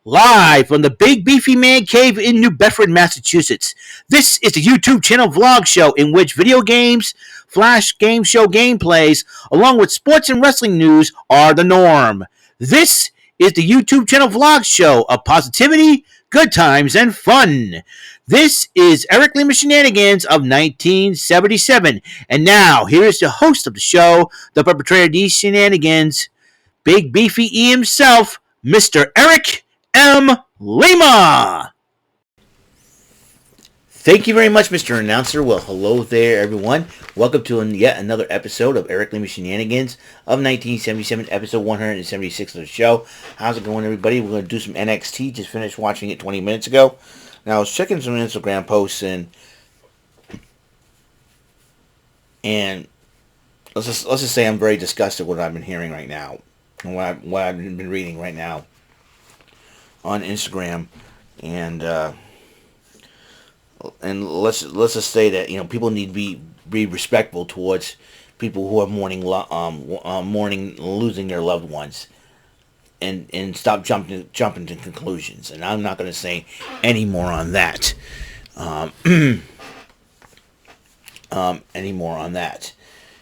Live from the Big Beefy Man Cave in New Bedford, Massachusetts. This is the YouTube channel vlog show in which video games, flash game show gameplays, along with sports and wrestling news are the norm. This is the YouTube channel vlog show of positivity, good times, and fun. This is Eric Lima Shenanigans of 1977. And now, here's the host of the show, the perpetrator of these shenanigans, Big Beefy E himself, Mr. Eric M. Lima. Thank you very much, Mr. Announcer. Well, hello there, everyone. Welcome to yet another episode of Eric Lima Shenanigans of 1977, episode 176 of the show. How's it going, everybody? We're going to do some NXT. Just finished watching it 20 minutes ago. Now, I was checking some Instagram posts, and let's just say I'm very disgusted with what I've been hearing right now, and what I've been reading right now on Instagram, and let's just say that people need to be respectful towards people who are mourning losing their loved ones, and stop jumping to conclusions. And I'm not going to say any more on that. Any more on that.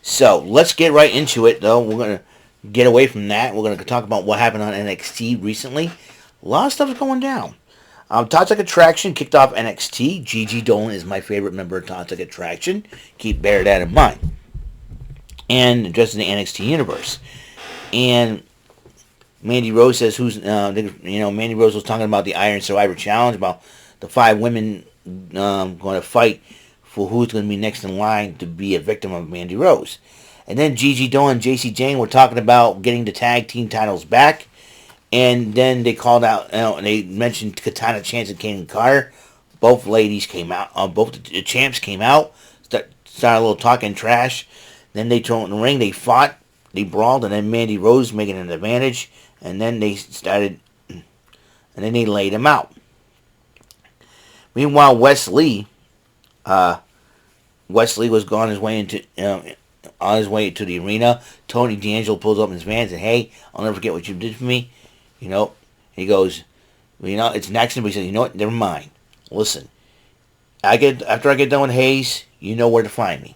So let's get right into it, though. We're going to get away from that. We're going to talk about what happened on NXT recently. A lot of stuff is going down. Toxic Attraction kicked off NXT. Gigi Dolan is my favorite member of Toxic Attraction. Bear that in mind. And just in the NXT universe. And Mandy Rose says Mandy Rose was talking about the Iron Survivor Challenge, about the 5 women going to fight for who's going to be next in line to be a victim of Mandy Rose. And then Gigi Dolan and JC Jane were talking about getting the tag team titles back. And then they called out, and they mentioned Katana Chance and Kaden Carter. Both ladies came out, both the champs came out, started a little talking trash. Then they threw in the ring, they fought, they brawled, and then Mandy Rose making an advantage. And then they laid him out. Meanwhile, Wesley was on his way to the arena. Tony D'Angelo pulls up in his van and said, "Hey, I'll never forget what you did for me." He goes, it's next to me. He said, "You know what? Never mind. Listen, after I get done with Hayes, you know where to find me."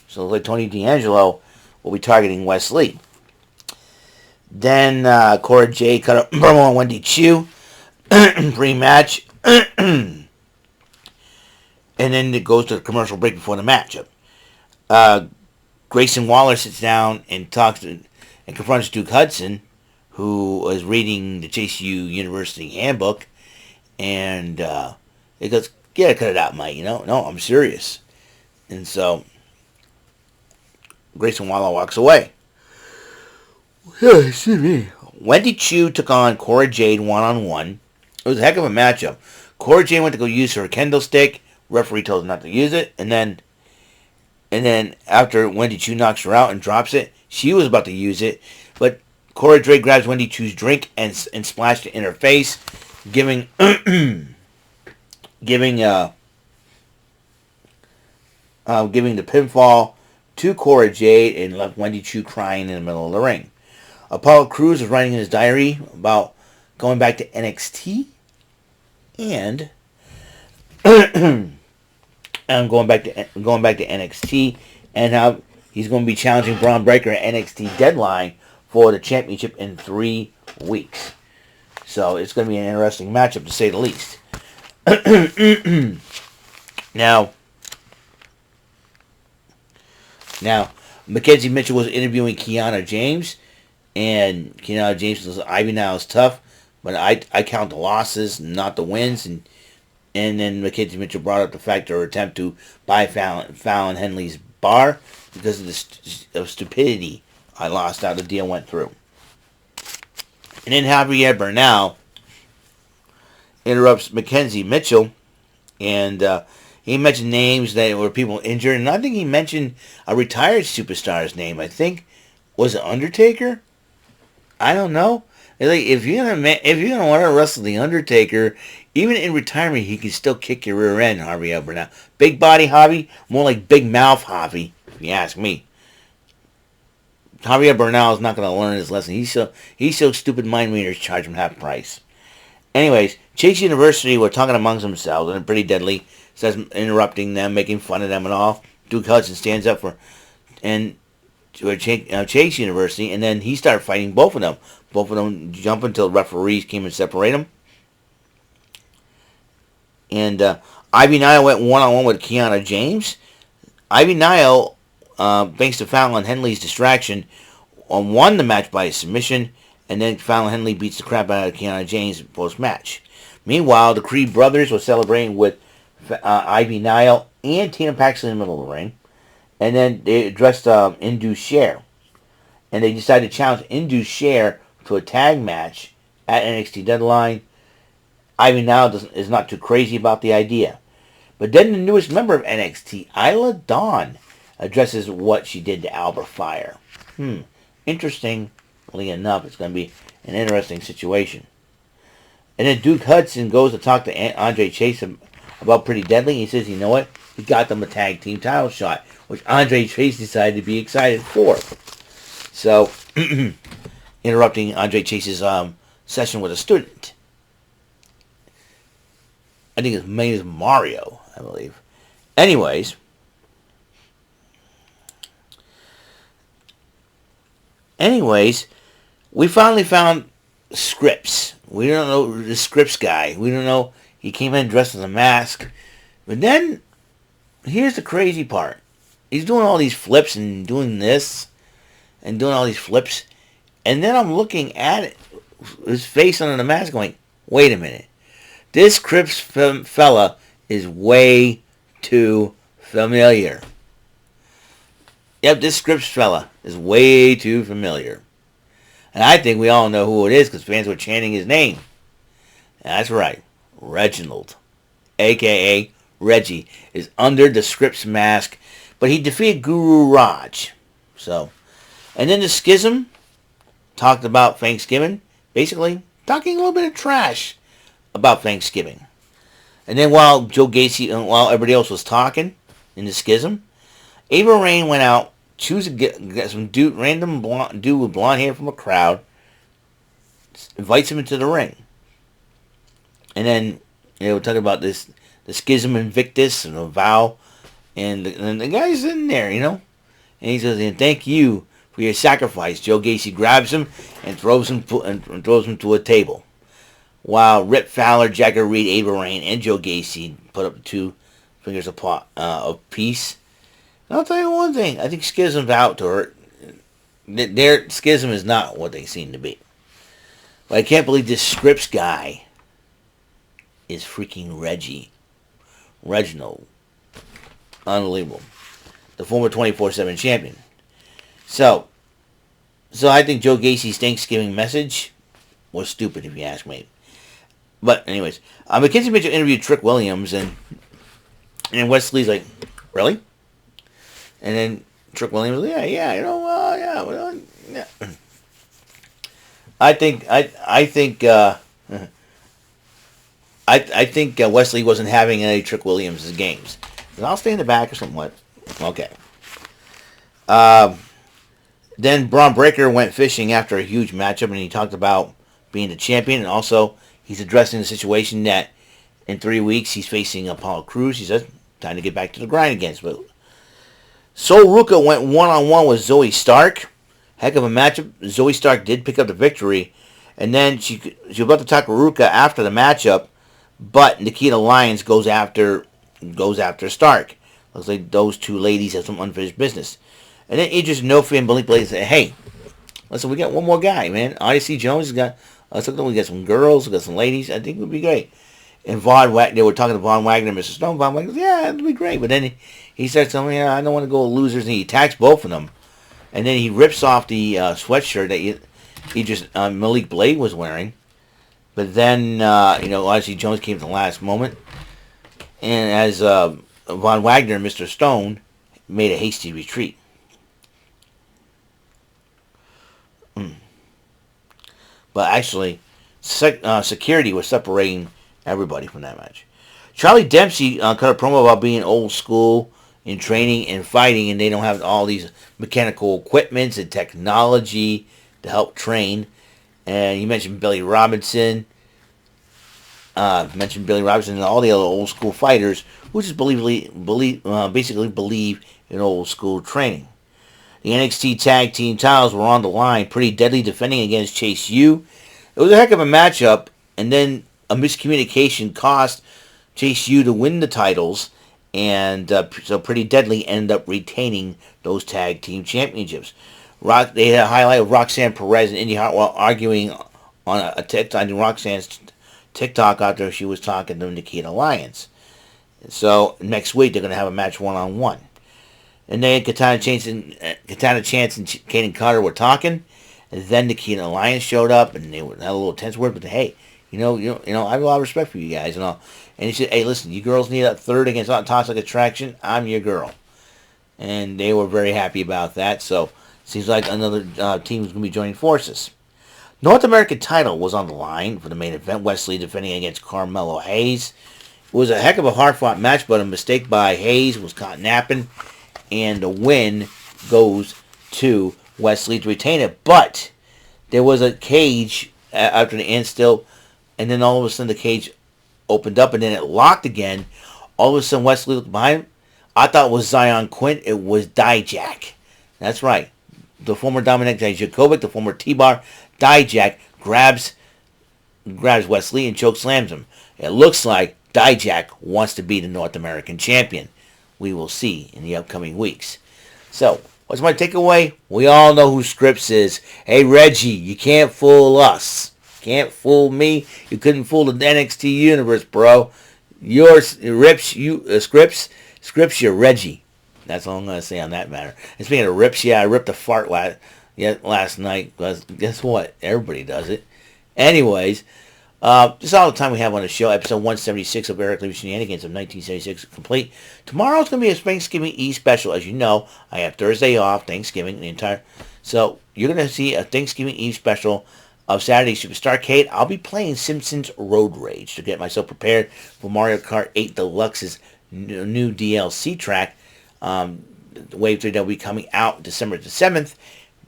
So like Tony D'Angelo will be targeting Wesley. Then Cora Jade cut a promo on Wendy Choo pre-match. And then it goes to the commercial break before the matchup. Grayson Waller sits down and confronts Duke Hudson, who is reading the JCU University handbook, and he goes, "Yeah, cut it out, mate. No, I'm serious." And so Grayson Waller walks away. Excuse me. Wendy Choo took on Cora Jade one-on-one. It was a heck of a matchup. Cora Jade went to go use her kendo stick. Referee told her not to use it, and then after Wendy Choo knocks her out and drops it, she was about to use it, but Cora Jade grabs Wendy Choo's drink and splashed it in her face, giving the pinfall to Cora Jade, and left Wendy Choo crying in the middle of the ring. Apollo Crews was writing in his diary about going back to NXT and going back to NXT, and how he's going to be challenging Braun Breaker at NXT Deadline for the championship in 3 weeks. So it's going to be an interesting matchup, to say the least. Now, Mackenzie Mitchell was interviewing Kiana James, and Kiana James says, "Ivy now is tough, but I count the losses, not the wins." And then Mackenzie Mitchell brought up the fact of her attempt to buy Fallon Henley's bar because of stupidity. I lost out. The deal went through. And then Javier Bernal interrupts Mackenzie Mitchell, and he mentioned names that were people injured, and I think he mentioned a retired superstar's name. I think, was it Undertaker? I don't know. Like, if you're gonna want to wrestle the Undertaker, even in retirement, he can still kick your rear end, Javier Bernal. Big body Javi, more like big mouth Javi, if you ask me. Javier Bernal is not going to learn his lesson. He's so stupid. Mind readers charge him half price. Anyways, Chase University were talking amongst themselves, and Pretty Deadly starts interrupting them, making fun of them and all. Duke Hudson stands up for Chase University, and then he started fighting both of them. Both of them jump until referees came and separate them. And Ivy Nile went one-on-one with Kiana James. Ivy Nile, thanks to Fallon Henley's distraction, won the match by submission, and then Fallon Henley beats the crap out of Kiana James post-match. Meanwhile, the Creed brothers were celebrating with Ivy Nile and Tina Paxton in the middle of the ring. And then they addressed Indus Sher. And they decided to challenge Indus Sher to a tag match at NXT Deadline. Ivy Nile is not too crazy about the idea. But then the newest member of NXT, Isla Dawn, addresses what she did to Alba Fire. Interestingly enough, it's going to be an interesting situation. And then Duke Hudson goes to talk to Andre Chase about Pretty Deadly. He says, you know what? He got them a tag team title shot, which Andre Chase decided to be excited for. So, interrupting Andre Chase's session with a student. I think his name is Mario, I believe. Anyways, we finally found Scrypts. We don't know the Scrypts guy. We don't know. He came in dressed as a mask. But then, here's the crazy part. He's doing all these flips and doing this and doing all these flips. And then I'm looking at it, his face under the mask going, wait a minute. This Scrypts fella is way too familiar. Yep, this Scrypts fella is way too familiar. And I think we all know who it is because fans were chanting his name. That's right. Reginald, a.k.a. Reggie, is under the Scrypts mask, but he defeated Guru Raaj. So, and then the Schism talked about Thanksgiving, basically talking a little bit of trash about Thanksgiving. And then while Joe Gacy and while everybody else was talking in the Schism, Ava Raine went out, get some random dude with blonde hair from a crowd, invites him into the ring. And then they were talking about this, the Schism Invictus and the vow, and the guy's in there, you know, and he says, "And thank you for your sacrifice." Joe Gacy grabs him and throws him to a table, while Rip Fowler, Jagger Reed, Ava Raine, and Joe Gacy put up 2 fingers of peace. And I'll tell you one thing: I think Schism's out to hurt. Their Schism is not what they seem to be. But I can't believe this Scrypts guy is freaking Reginald. Unbelievable. The former 24/7 champion. So I think Joe Gacy's Thanksgiving message was stupid, if you ask me. But anyways, Mackenzie Mitchell interviewed Trick Williams, and Wesley's like, really? And then Trick Williams, yeah, you know, yeah. I think Wesley wasn't having any Trick Williams' games. And I'll stay in the back or something. Okay. Then Braun Breaker went fishing after a huge matchup, and he talked about being the champion, and also he's addressing the situation that in 3 weeks he's facing Apollo Crews. He says, time to get back to the grind again. So Ruca went one-on-one with Zoey Stark. Heck of a matchup. Zoey Stark did pick up the victory, and then she was about to talk to Ruca after the matchup, but Nikita Lyons goes after Stark. Looks like those 2 ladies have some unfinished business. And then Idris Nofi and Malik Blade said, hey, listen, we got one more guy, man. Odyssey Jones has got, we got some girls, we got some ladies. I think it would be great. And they were talking to Von Wagner and Mr. Stone. Von Wagner goes, yeah, it would be great. But then he starts telling me, I don't want to go with losers. And he attacks both of them. And then he rips off the sweatshirt that Malik Blade was wearing. But then, Odyssey Jones came at the last moment. And as Von Wagner and Mr. Stone made a hasty retreat. But actually, security was separating everybody from that match. Charlie Dempsey cut a promo about being old school in training and fighting, and they don't have all these mechanical equipments and technology to help train. And he mentioned Billy Robinson. mentioned Billy Robinson and all the other old school fighters who just basically believe in old school training. The NXT Tag Team titles were on the line, Pretty Deadly defending against Chase U. It was a heck of a matchup, and then a miscommunication cost Chase U to win the titles, and so Pretty Deadly ended up retaining those tag team championships. They had a highlight of Roxanne Perez and Indy Hartwell arguing on a TikTok, on Roxanne's TikTok after she was talking to Nikita Lyons. So next week they're going to have a match one-on-one. And then Katana Chance and Kaden Carter were talking, and then Nikita Lyons showed up, and they had a little tense word. But hey, I have a lot of respect for you guys and all. And he said, "Hey, listen, you girls need a third against Toxic Attraction. I'm your girl." And they were very happy about that. So seems like another team is going to be joining forces. North American title was on the line for the main event. Wesley defending against Carmelo Hayes. It was a heck of a hard-fought match, but a mistake by Hayes was caught napping, and the win goes to Wesley to retain it. But there was a cage after the end still, and then all of a sudden the cage opened up, and then it locked again. All of a sudden Wesley looked behind him. I thought it was Zion Quinn. It was Dijak. That's right. The former Dominic Dijakovic, the former T-Bar, Dijak grabs Wesley and chokeslams him. It looks like Dijak wants to be the North American champion. We will see in the upcoming weeks. So, what's my takeaway? We all know who Scrypts is. Hey, Reggie, you can't fool us. Can't fool me. You couldn't fool the NXT universe, bro. Yours, Scrypts, you're Reggie. That's all I'm going to say on that matter. And speaking of rips, I ripped a fart last night. Because guess what? Everybody does it. Anyways, this is all the time we have on the show. Episode 176 of Eric Lima Shenanigans of 1976 complete. Tomorrow's going to be a Thanksgiving Eve special. As you know, I have Thursday off, Thanksgiving, So you're going to see a Thanksgiving Eve special of Saturday Superstarcade. I'll be playing Simpsons Road Rage to get myself prepared for Mario Kart 8 Deluxe's new DLC track. Wave 3 that will be coming out December the 7th.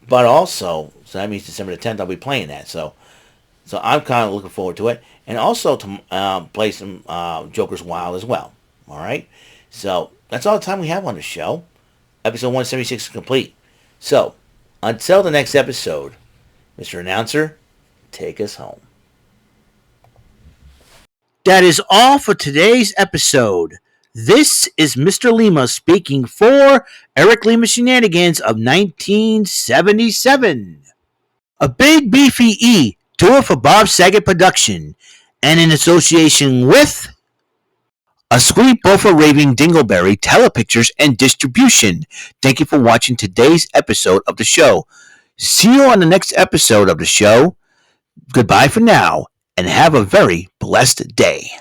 But also, so that means December the 10th, I'll be playing that. So I'm kind of looking forward to it. And also to play some Joker's Wild as well. All right? So that's all the time we have on the show. Episode 176 is complete. So, until the next episode, Mr. Announcer, take us home. That is all for today's episode. This is Mr. Lima speaking for Eric Lima Shenanigans of 1977. A big beefy E, do it for Bob Saget Production, and in association with a sweet Bofa Raving Dingleberry Telepictures and Distribution. Thank you for watching today's episode of the show. See you on the next episode of the show. Goodbye for now, and have a very blessed day.